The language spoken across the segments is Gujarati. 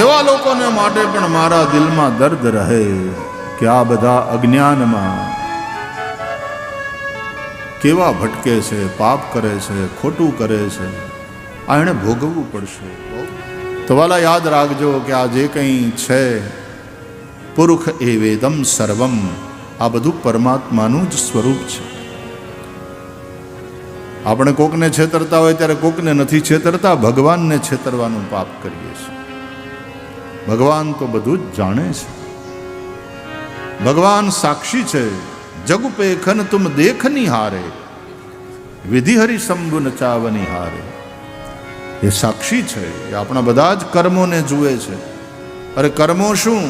એવા લોકોને માટે પણ મારા દિલમાં દર્દ રહે કે આ બધા અજ્ઞાનમાં કેવા ભટકે છે, પાપ કરે છે, ખોટું કરે છે, આ એણે ભોગવવું પડશે. તો વાલા યાદ રાખજો કે આ જે કંઈ છે પુરુષ એ વેદમ સર્વમ, આ બધું પરમાત્માનું જ સ્વરૂપ છે. આપણે કોકને છેતરતા હોય ત્યારે કોકને નથી છેતરતા, ભગવાનને છેતરવાનું પાપ કરીએ છીએ. ભગવાન તો બધું જ જાણે છે. ભગવાન સાક્ષી છે. જગ પેખન તુમ દેખની હારે, વિધિ હરિ શંભુ નચાવની હારે. એ સાક્ષી છે. એ આપણા બધા જ કર્મોને જુએ છે. અરે કર્મો શું,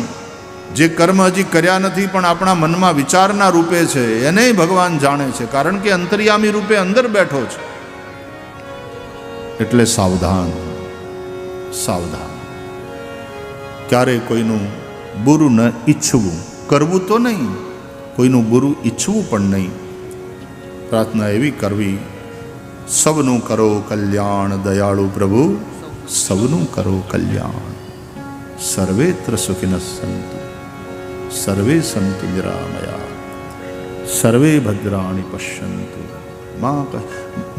જે કર્મ હજી કર્યા નથી પણ આપણા મનમાં વિચારના રૂપે છે, એને ભગવાન જાણે છે, કારણ કે અંતર્યામી રૂપે અંદર બેઠો છે. એટલે સાવધાન, સાવધાન. ક્યારે કોઈનું બુરું ન ઈચ્છવું, કરવું તો નહીં, કોઈનું બુરું ઈચ્છવું પણ નહીં. પ્રાર્થના એવી કરવી, સૌનું કરો કલ્યાણ દયાળુ પ્રભુ, સૌનું કરો કલ્યાણ. સર્વેત્ર સુખિનઃ સંતુ, સર્વે સંતુ નિરામયા, સર્વે ભદ્રાણી પશ્યંતુ.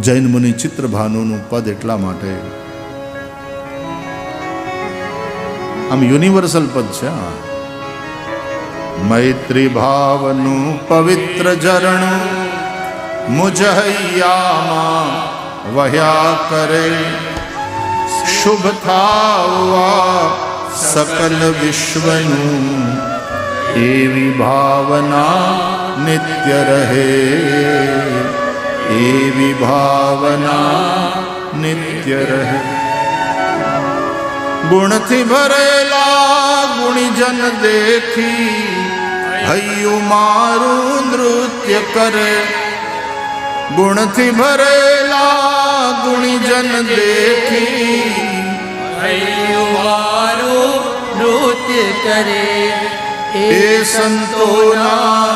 જૈન મુનિ ચિત્રભાનુનું પદ એટલા માટે આમ યુનિવર્સલ પદ છે. મૈત્રી ભાવનું પવિત્ર ઝરણું મુજ હૈયામાં વહ્યા કરે, શુભ થાવા સકલ વિશ્વનું, એવી ભાવના નિત્ય રહે, એવી ભાવના નિત્ય રહે. ગુણથી ભરેલા ગુણીજન દેખી, હૈયું મારું નૃત્ય કરે. ગુણથી ભરેલા ગુણીજન દેખી, હૈયું મારું નૃત્ય કરે. એ સંતોના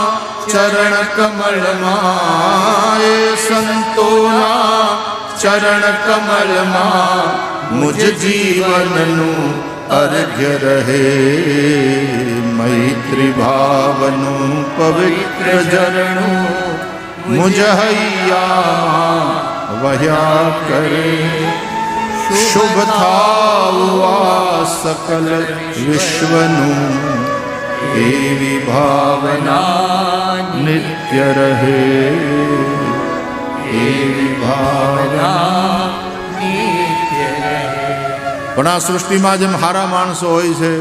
ચરણ કમલમાં, એ સંતોના ચરણ કમલમાં મુજ જીવનનું અર્ઘ્ય રહે. મૈત્રી ભાવનું પવિત્ર ઝરણું મુજ હૈયા વહ્યા કરે. શુભ થાવા સકલ વિશ્વનું, એવી ભાવના નિત્ય રહે, એવી ભાવના નિત્ય રહે. પણ આ સૃષ્ટિમાં જેમ હારા માણસો હોય છે,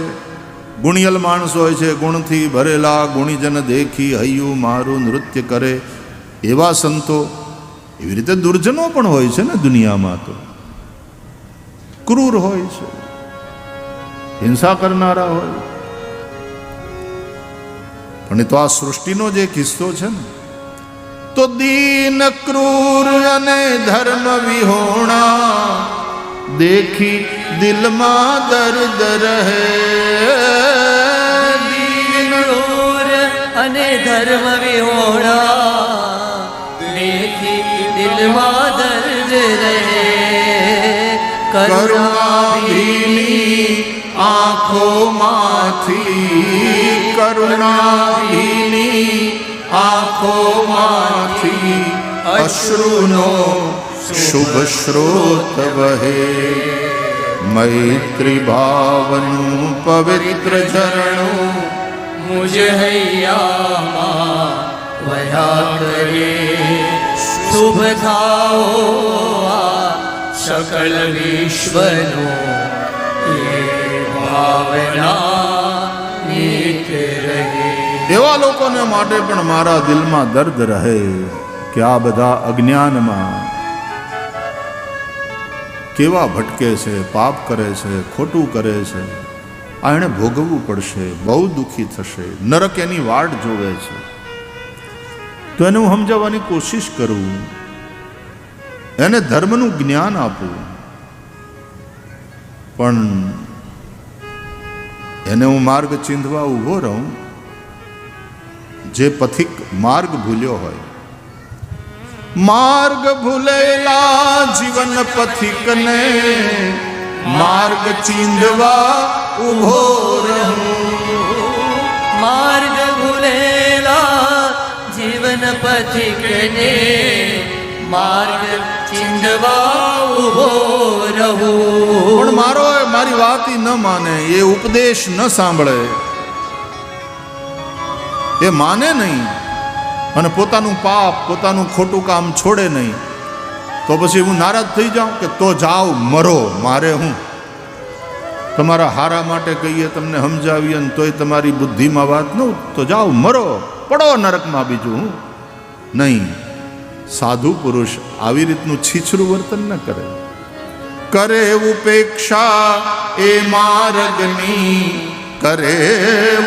ગુણિયલ માણસો હોય છે, ગુણથી ભરેલા ગુણીજન દેખી હૈયું મારું નૃત્ય કરે, એવા સંતો, એવી રીતે દુર્જનો પણ હોય છે ને દુનિયામાં. તો ક્રૂર હોય છે, હિંસા કરનારા હોય. પણ તો આ સૃષ્ટિનો જે કિસ્સો છે ને, તો દીન ક્રૂર અને ધર્મ વિહોણા દેખી દિલમાં દર્દ રહે. દીન ક્રૂર અને ધર્મ વિહોણા દેખી દિલમાં દર્દ રહે. કરુણાભીની આંખોમાંથી, કરુણાભીની આંખોમાંથી અશ્રુનો શુભ સ્રોત વહે. મૈત્રી ભાવનું પવિત્ર ઝરણું મુજ હૈયામાં વહ્યા કરે. શુભ થાઓ સકલ વિશ્વનું, એ ભાવના નિત્ય રહે. એવા લોકોને માટે પણ મારા દિલમાં દર્દ રહે કે આ બધા અજ્ઞાનમાં કેવા ભટકે છે, પાપ કરે છે, ખોટું કરે છે, આ એણે ભોગવવું પડશે. બહુ દુઃખી થશે, નરક એની વાટ જોવે છે. તો એને હું સમજાવવાની કોશિશ કરું, એને ધર્મનું જ્ઞાન આપું, પણ એને હું માર્ગ ચીંધવા ઊભો રહું. જે પથિક માર્ગ ભૂલ્યો હોય, માર્ગ ભૂલેલા જીવન પથિકને માર્ગ ચીંધવા ઊભો રહું. માર્ગ ભૂલેલા જીવન પથિકને માર્ગ ચિંધવા ઊભો રહું. પણ મારી વાત ઈ ન માને, એ ઉપદેશ ન સાંભળે, એ માને નહીં અને પોતાનું પાપ પોતાનું ખોટું કામ છોડે નહીં, તો પછી હું નારાજ થઈ જાઉં કે તો જાઓ મરો, મારે હું. તમારા હારા માટે કહીએ, તમને સમજાવીએ ને તોય તમારી બુદ્ધિમાં વાત ન, તો જાઓ મરો, પડો નરકમાં, બીજું હું નહીં. સાધુ પુરુષ આવી રીતનું છીછરું વર્તન ન કરે. કરે ઉપેક્ષા એ માર્ગની, કરે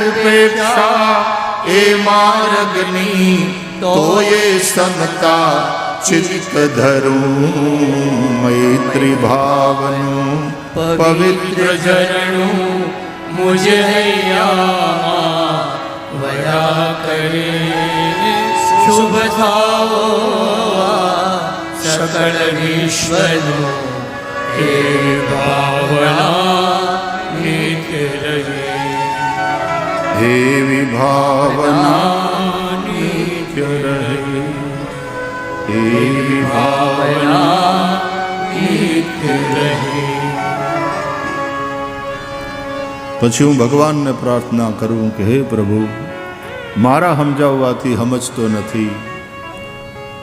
ઉપેક્ષા એ માર્ગની, તો એ સમતા ચિત્ત ધરું. મૈત્રી ભાવનું પવિત્ર ઝરણું મુજ હૈયામાં વયા કરે. શુભ થાવો સકળ વિશ્વનું એ ભાવના નિત્ય રહે. એવી ભાવના નિત્ય રહે, એવી ભાવના નિત્ય રહે. પછી હું ભગવાનને પ્રાર્થના કરું કે હે પ્રભુ, મારા સમજાવવાથી સમજતો નથી,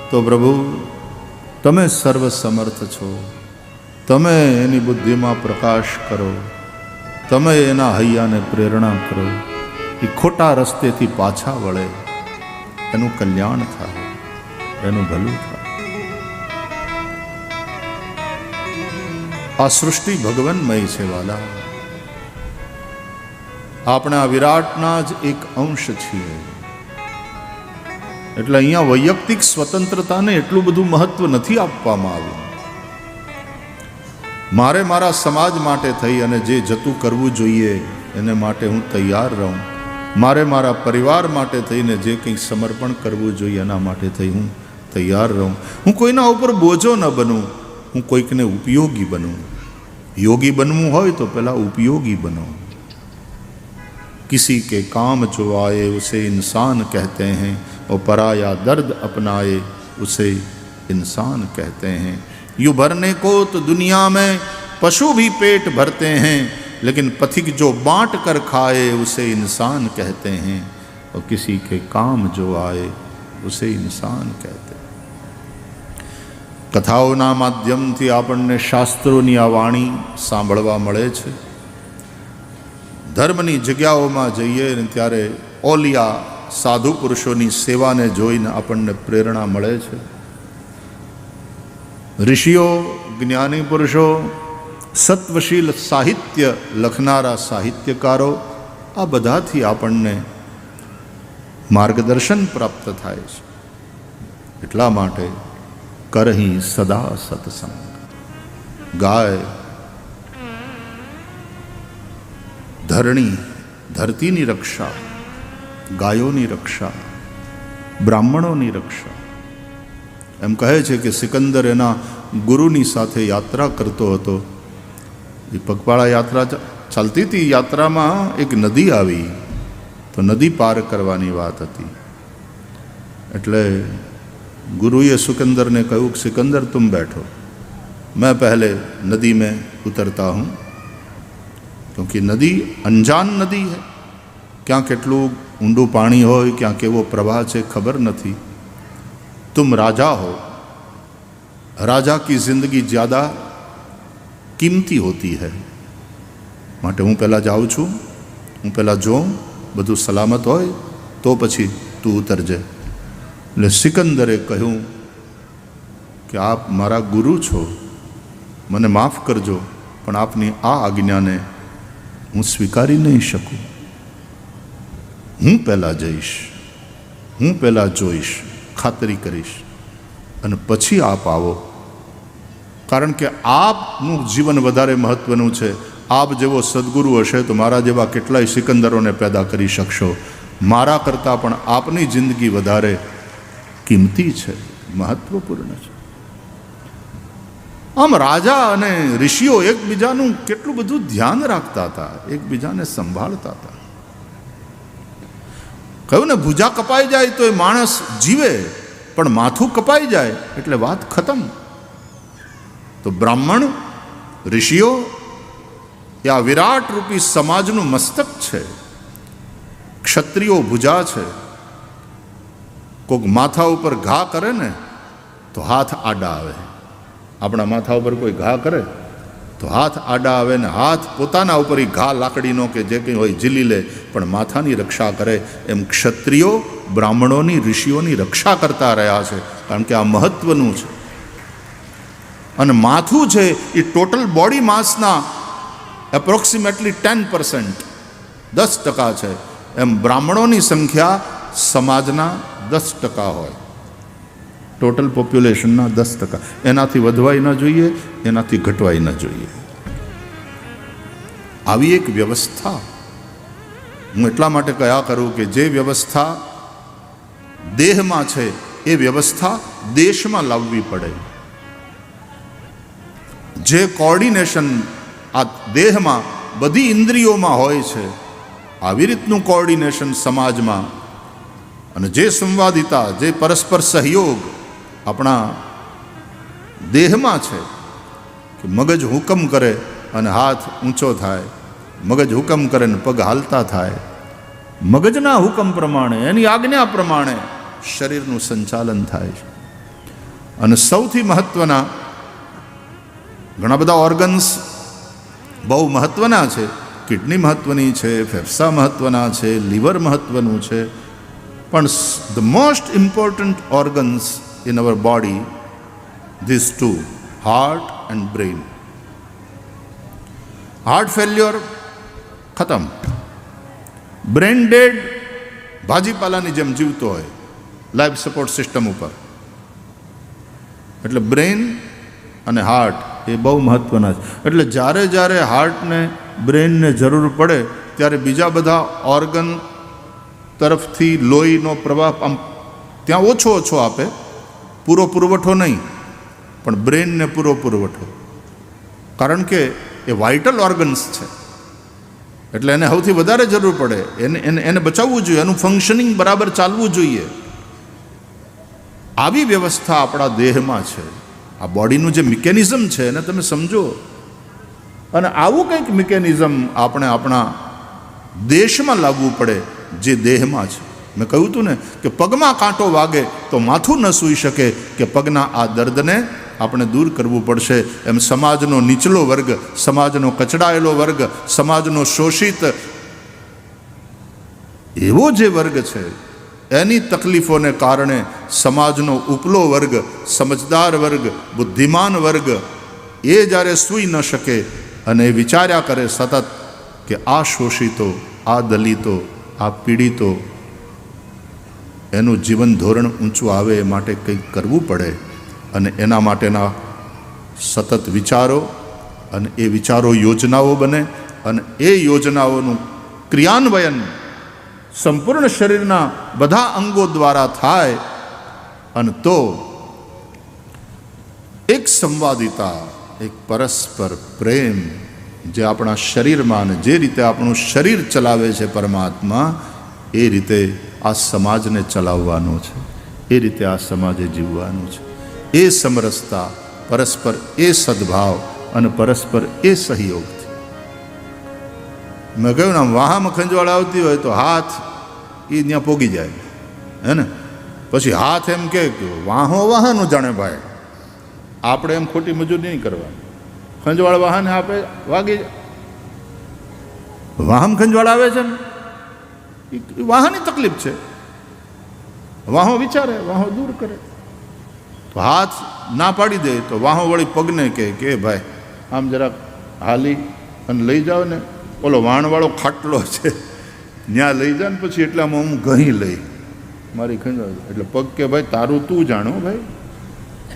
તો પ્રભુ તમે સર્વ સમર્થ છો, તમે એની બુદ્ધિમાં પ્રકાશ કરો, તમે એના હૈયાને પ્રેરણા કરો, એ ખોટા રસ્તેથી પાછા વળે, એનું કલ્યાણ થાય, એનું ભલું થાય. આ સૃષ્ટિ ભગવાનમય છે વાલા. આપણે આ વિરાટના જ એક અંશ છીએ. એટલે અહીંયા વૈયક્તિક સ્વતંત્રતાને એટલું બધું મહત્વ નથી આપવામાં આવ્યું. મારે મારા સમાજ માટે થઈ અને જે જતું કરવું જોઈએ એને માટે હું તૈયાર રહું. મારે મારા પરિવાર માટે થઈને જે કંઈ સમર્પણ કરવું જોઈએ એના માટે થઈ હું તૈયાર રહું. હું કોઈના ઉપર બોજો ન બનું, હું કોઈકને ઉપયોગી બનું. યોગી બનવું હોય તો પહેલાં ઉપયોગી બનો. किसी के काम जो आए उसे इंसान कहते हैं और पराया दर्द अपनाए उसे इंसान कहते हैं. यूँ भरने को तो दुनिया में पशु भी पेट भरते हैं, लेकिन पथिक जो बांट कर खाए उसे इंसान कहते हैं और किसी के काम जो आए उसे इंसान कहते हैं. કથાઓના માધ્યમથી આપણને શાસ્ત્રોની આ વાણી સાંભળવા મળે છે. ધર્મની જગ્યાઓમાં જઈએ ને ત્યારે ઓલિયા સાધુ પુરુષોની સેવાને જોઈને આપણને પ્રેરણા મળે છે. ઋષિઓ, જ્ઞાની પુરુષો, સત્વશીલ સાહિત્ય લખનારા સાહિત્યકારો, આ બધાથી આપણને માર્ગદર્શન પ્રાપ્ત થાય છે. એટલા માટે કરહી સદા સત્સંગ. ગાય ધરણી, ધરતીની રક્ષા, ગાયોની રક્ષા, બ્રાહ્મણોની રક્ષા. એમ કહે છે કે સિકંદર એના ગુરુની સાથે યાત્રા કરતો હતો. એ પગપાળા યાત્રા ચાલતી હતી. યાત્રામાં એક નદી આવી, તો નદી પાર કરવાની વાત હતી. એટલે ગુરુએ સિકંદરને કહ્યું કે સિકંદર તુમ બેઠો, मैं पहले नदी में उतरता हूँ, क्योंकि नदी अनजान नदी है. ક્યાં કેટલું ઊંડું પાણી હોય, ક્યાં કેવો પ્રવાહ છે ખબર નથી. तुम राजा हो, राजा की जिंदगी ज़्यादा कीमती होती है. માટે હું પહેલાં જાઉં છું, હું પહેલાં જોઉં બધું સલામત હોય તો પછી તું ઉતરજે. એટલે સિકંદરે કહ્યું કે આપ મારા ગુરુ છો, મને માફ કરજો, પણ આપની આ આજ્ઞાને હું સ્વીકારી નહીં શકું. હું પહેલાં જઈશ, હું પહેલાં જોઈશ, ખાતરી કરીશ અને પછી આપ આવો. કારણ કે આપનું જીવન વધારે મહત્ત્વનું છે. આપ જેવો સદગુરુ હશે તો મારા જેવા કેટલાય સિકંદરોને પેદા કરી શકશો. મારા કરતાં પણ આપની જિંદગી વધારે કિંમતી છે, મહત્ત્વપૂર્ણ છે. આમ રાજા અને ઋષિઓ એકબીજાનું કેટલું બધું ધ્યાન રાખતા હતા, એકબીજાને સંભાળતા હતા. કહ્યું ને, ભુજા કપાઈ જાય તો એ માણસ જીવે, પણ માથું કપાઈ જાય એટલે વાત ખતમ. તો બ્રાહ્મણ ઋષિઓ એ આ વિરાટ રૂપી સમાજનું મસ્તક છે. ક્ષત્રિયો ભુજા છે. કોઈક માથા ઉપર ઘા કરે ને તો હાથ આડા આવે. આપણા માથા ઉપર કોઈ ઘા કરે તો હાથ આડા આવે ને હાથ પોતાના ઉપર એ ઘા લાકડીનો કે જે કંઈ હોય ઝીલી લે, પણ માથાની રક્ષા કરે. એમ ક્ષત્રિયો બ્રાહ્મણોની ઋષિઓની રક્ષા કરતા રહ્યા છે, કારણ કે આ મહત્વનું છે. અને માથું છે એ ટોટલ બોડી માસના એપ્રોક્સિમેટલી 10%, 10% છે. એમ બ્રાહ્મણોની સંખ્યા સમાજના 10% હોય, ટોટલ પોપ્યુલેશનના 10%. એનાથી વધવાય ન જોઈએ, એનાથી ઘટવાય ન જોઈએ. આવી એક વ્યવસ્થા હું એટલા માટે કયા કરું કે જે વ્યવસ્થા દેહમાં છે એ વ્યવસ્થા દેશમાં લાવવી પડે. જે કોઓર્ડિનેશન આ દેહમાં બધી ઇન્દ્રિયોમાં હોય છે, આવી રીતનું કોઓર્ડિનેશન સમાજમાં, અને જે સંવાદિતા, જે પરસ્પર સહયોગ આપણા દેહમાં છે, કે મગજ હુકમ કરે અને હાથ ઊંચો થાય, મગજ હુકમ કરે ને પગ હાલતા થાય, મગજના હુકમ પ્રમાણે, એની આજ્ઞા પ્રમાણે શરીરનું સંચાલન થાય છે. અને સૌથી મહત્વના ઘણા બધા ઓર્ગન્સ બહુ મહત્વના છે. કિડની મહત્વની છે, ફેફસા મહત્વના છે, લીવર મહત્વનું છે, પણ the most important organs in our body, this too, heart and brain. Heart failure ખતમ, બ્રેઇન ડેડ ભાજીપાલાની જેમ જીવતો હોય લાઈફ સપોર્ટ સિસ્ટમ ઉપર. એટલે બ્રેઇન અને હાર્ટ એ બહુ મહત્વના છે. એટલે જ્યારે જ્યારે હાર્ટને બ્રેઇનને જરૂર પડે ત્યારે બીજા બધા ઓર્ગન તરફથી લોહીનો પ્રવાહ આમ ત્યાં ઓછો ઓછો આપે, પૂરો પુરવઠો નહીં, પણ બ્રેઇનને પૂરો પુરવઠો. કારણ કે એ વાઇટલ ઓર્ગન્સ છે, એટલે એને સૌથી વધારે જરૂર પડે. એને બચાવવું જોઈએ, એનું ફંક્શનિંગ બરાબર ચાલવું જોઈએ. આવી વ્યવસ્થા આપણા દેહમાં છે. આ બોડીનું જે મિકેનિઝમ છે એને તમે સમજો. અને આવું કંઈક મિકેનિઝમ આપણે આપણા દેશમાં લાવવું પડે જે દેહમાં છે. મેં કહ્યું હતું ને કે પગમાં કાંટો વાગે તો માથું ન સૂઈ શકે, કે પગના આ દર્દને આપણે દૂર કરવું પડશે. એમ સમાજનો નીચલો વર્ગ, સમાજનો કચડાયેલો વર્ગ, સમાજનો શોષિત એવો જે વર્ગ છે, એની તકલીફોને કારણે સમાજનો ઉપલો વર્ગ, સમજદાર વર્ગ, બુદ્ધિમાન વર્ગ એ જ્યારે સૂઈ ન શકે અને વિચાર્યા કરે સતત કે આ શોષિતો, આ દલિતો, આ પીડિતો, એનું જીવન ધોરણ ઊંચું આવે એ માટે કંઈક કરવું પડે. અને એના માટેના સતત વિચારો, અને એ વિચારો યોજનાઓ બને, અને એ યોજનાઓનું ક્રિયાન્વયન સંપૂર્ણ શરીરના બધા અંગો દ્વારા થાય. અને તો એક સંવાદિતા, એક પરસ્પર પ્રેમ જે આપણા શરીરમાં, અને જે રીતે આપણું શરીર ચલાવે છે પરમાત્મા, એ રીતે આ સમાજને ચલાવવાનો છે, એ રીતે આ સમાજે જીવવાનું છે. એ સમરસતા, પરસ્પર એ સદભાવ અને પરસ્પર એ સહયોગથી. મેં કહ્યું ને, વાહામાં ખંજવાળ આવતી હોય તો હાથ એ ત્યાં પોગી જાય, હે ને. પછી હાથ એમ કે વાહો વાહનું જાણે ભાઈ, આપણે એમ ખોટી મજૂરી નહીં કરવાની. ખંજવાળ વાહને આપે વાગી જાય. વાહમ ખંજવાળ આવે છે ને, એ વાહની તકલીફ છે. વાહો વિચારે, વાહો દૂર કરે. તો હાથ ના પાડી દે તો વાહો વળી પગને કે ભાઈ આમ જરાક હાલી અને લઈ જાઓ ને, ઓલો વાણવાળો ખાટલો છે ત્યાં લઈ જા ને, પછી એટલામાં હું ઘણી લઈ મારી ખંજવાળ. એટલે પગ કે ભાઈ તારું તું જાણો ભાઈ,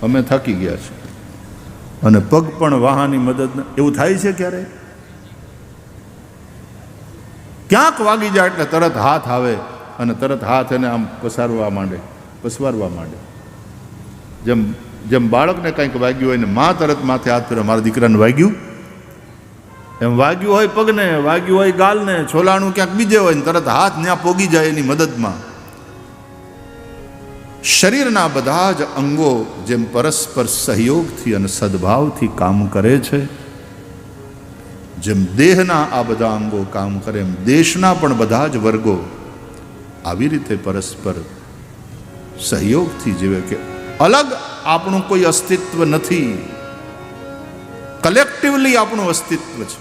અમે થાકી ગયા છે. અને પગ પણ વાહનની મદદ. એવું થાય છે ક્યારે? ક્યાંક વાગી જાય એટલે તરત હાથ આવે અને તરત હાથ એને આમ પસારવા માંડે. જેમ જેમ બાળકને કંઈક વાગ્યું હોય ને મા તરત માથે હાથ ફેરવે, મારા દીકરાને વાગ્યું, એમ વાગ્યું હોય પગને, વાગ્યું હોય ગાલને, છોલાણું ક્યાંક બીજે હોય ને તરત હાથ ત્યાં પોગી જાય એની મદદમાં. શરીરના બધા જ અંગો જેમ પરસ્પર સહયોગથી અને સદભાવથી કામ કરે છે, જેમ દેહના આ બધા અંગો કામ કરે એમ દેશના પણ બધા જ વર્ગો આવી રીતે પરસ્પર સહયોગથી જીવે. કે અલગ આપણું કોઈ અસ્તિત્વ નથી, કલેક્ટિવલી આપણું અસ્તિત્વ છે.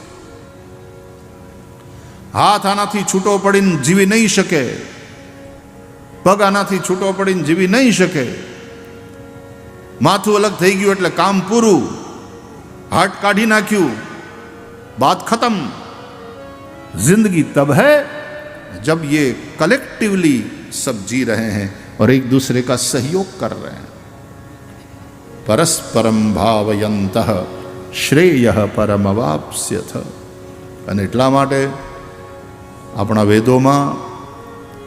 હાથ આનાથી છૂટો પડીને જીવી નહીં શકે, પગ આનાથી છૂટો પડીને જીવી નહીં શકે, માથું અલગ થઈ ગયું એટલે કામ પૂરું, હાર્ટ કાઢી નાખ્યું, बात खत्म. जिंदगी तब है जब ये कलेक्टिवली सब जी रहे हैं और एक दूसरे का सहयोग कर रहे हैं. परस्परम भावयंतः श्रेयः परमवाप्स्यथ. અને એટલા માટે આપણા વેદોમાં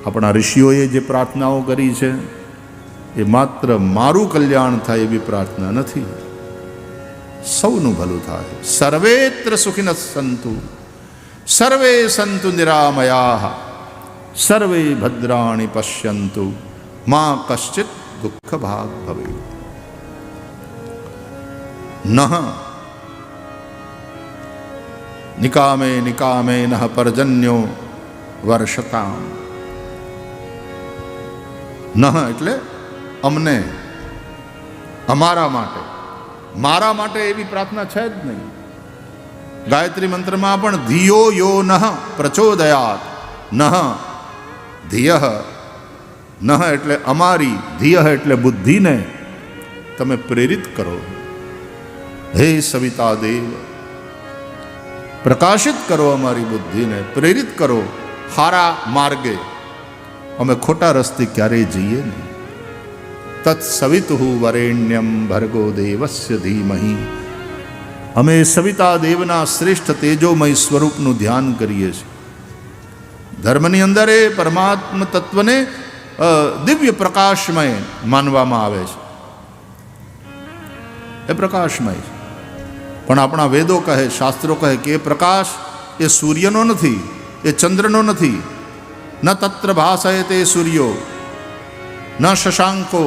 આપણા ઋષિઓએ જે પ્રાર્થનાઓ કરી છે એ માત્ર મારું કલ્યાણ થાય એવી પ્રાર્થના નથી, સૌનું ભલું થાય. સર્વેત્ર સુખિનઃ સંતુ સર્વે સંતુ નિરામયાઃ સર્વે ભદ્રાણિ પશ્યન્તુ મા કશ્ચિત દુઃખ ભાગ ભવેત. નઃ નિકામે નિકામે નઃ પર્જન્યો વર્ષતામ. નઃ એટલે અમને, અમારા માટે, મારા માટે એવી પ્રાર્થના છે જ નહીં. ગાયત્રી મંત્રમાં પણ ધિયો યો નઃ પ્રચોદયાત નઃ ધિયઃ. નઃ એટલે અમારી, ધિયઃ એટલે બુદ્ધિને તમે પ્રેરિત કરો. હે સવિતા દેવ, પ્રકાશિત કરો અમારી બુદ્ધિને, પ્રેરિત કરો હારા માર્ગે, અમે ખોટા રસ્તે ક્યારેય જઈએ નહીં. તત્સવિતુઃ વરેણ્યમ ભર્ગો દેવસ્ય ધીમહિ. અમે સવિતા દેવના શ્રેષ્ઠ તેજોમય સ્વરૂપનું ધ્યાન કરીએ છીએ. ધર્મની અંદર એ પરમાત્મા તત્વને દિવ્ય પ્રકાશમય માનવામાં આવે છે, એ પ્રકાશમય છે. પણ આપણા વેદો કહે, શાસ્ત્રો કહે કે એ પ્રકાશ એ સૂર્યનો નથી, એ ચંદ્રનો નથી. ન તત્ર ભાસયતે સૂર્યો ન શશાંકો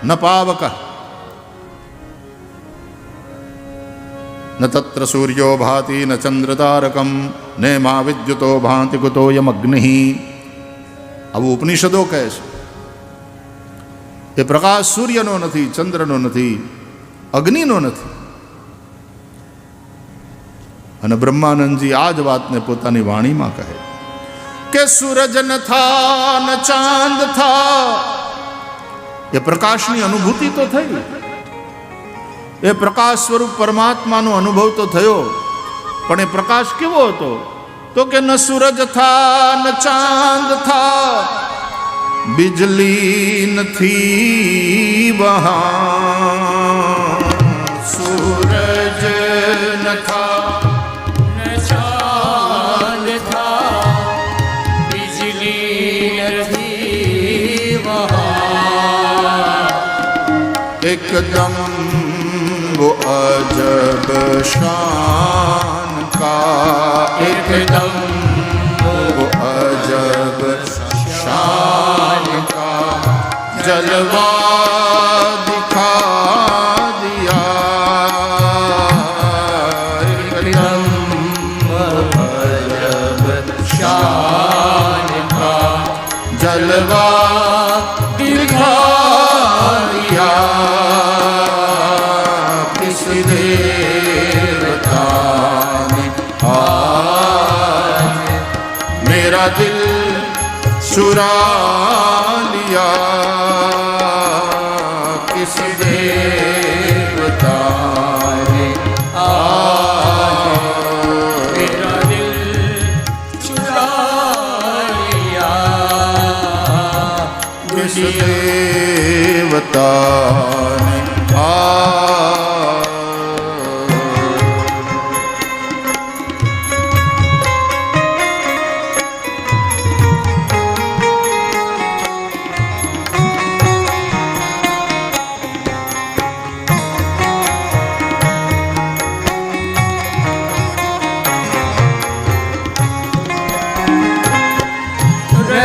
ન પાવક ન તત્ર સૂર્યો ભાતિ ન ચંદ્રતારકમ ને મા વિદ્યુતો ભાંતિ કુતોયમ અગ્નિ. આવું ઉપનિષદો કહે છે. એ પ્રકાશ સૂર્યનો નથી, ચંદ્રનો નથી, અગ્નિનો નથી. અને બ્રહ્માનંદજી આ જ વાતને પોતાની વાણીમાં કહે કે સૂરજ ન થા ન ચાંદ થા. એ પ્રકાશની અનુભૂતિ તો થઈ, એ પ્રકાશ સ્વરૂપ પરમાત્માનો અનુભવ તો થયો, પણ એ પ્રકાશ કેવો હતો? તો કે ન સૂરજ થા ન ચાંદ થા, બિજલી નથી વહાં. સૂરજ ન થા एकदम वो अजब शान का, एकदम वो अजब शान का जलवा दिखा दिया. एकदम अजब शान का जलवा दिखा दिया. मेरा दिल चुरा लिया किस देवता ने आज. मेरा दिल चुरा लिया किस देवता ने आज.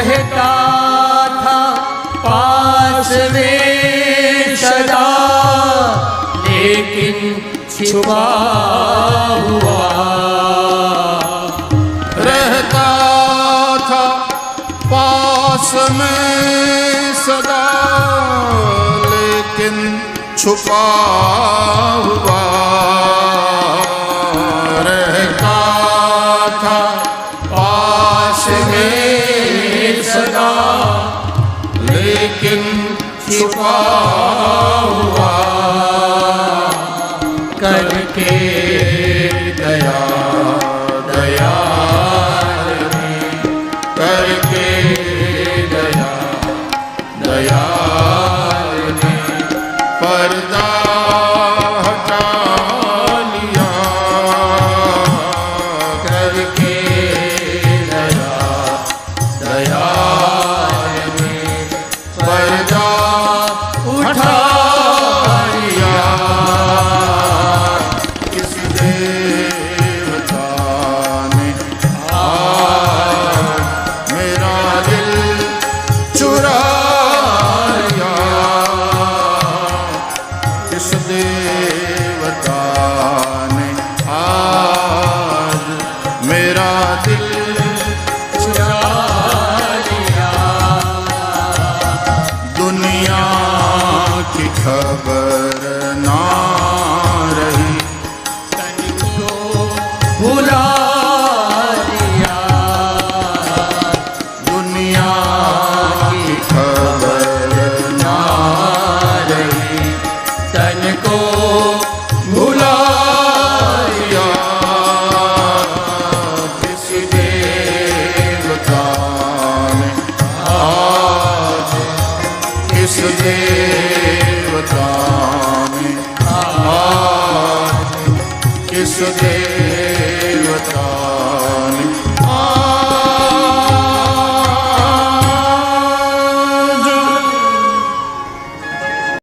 रहता था पास में सदा, लेकिन छिपा हुआ रहता था पास में सदा, लेकिन छुपा हुआ रहता था पास में सदा, लेकिन छुपा हुआ करके दया दया करके दया दया पर्दा हटा लिया, करके दया दया पर्दा उठा लिया। किस देवता ने आज मेरा दिल चुरा लिया, किस देवता ने आज मेरा दिल चुरा लिया। दुनिया की खबर ना रही, तनिको भुला दिया। दुनिया की खबर ना रही, तनिको भुला दिया। किस देवता ने आज, किस देवता ने आज, किस देवता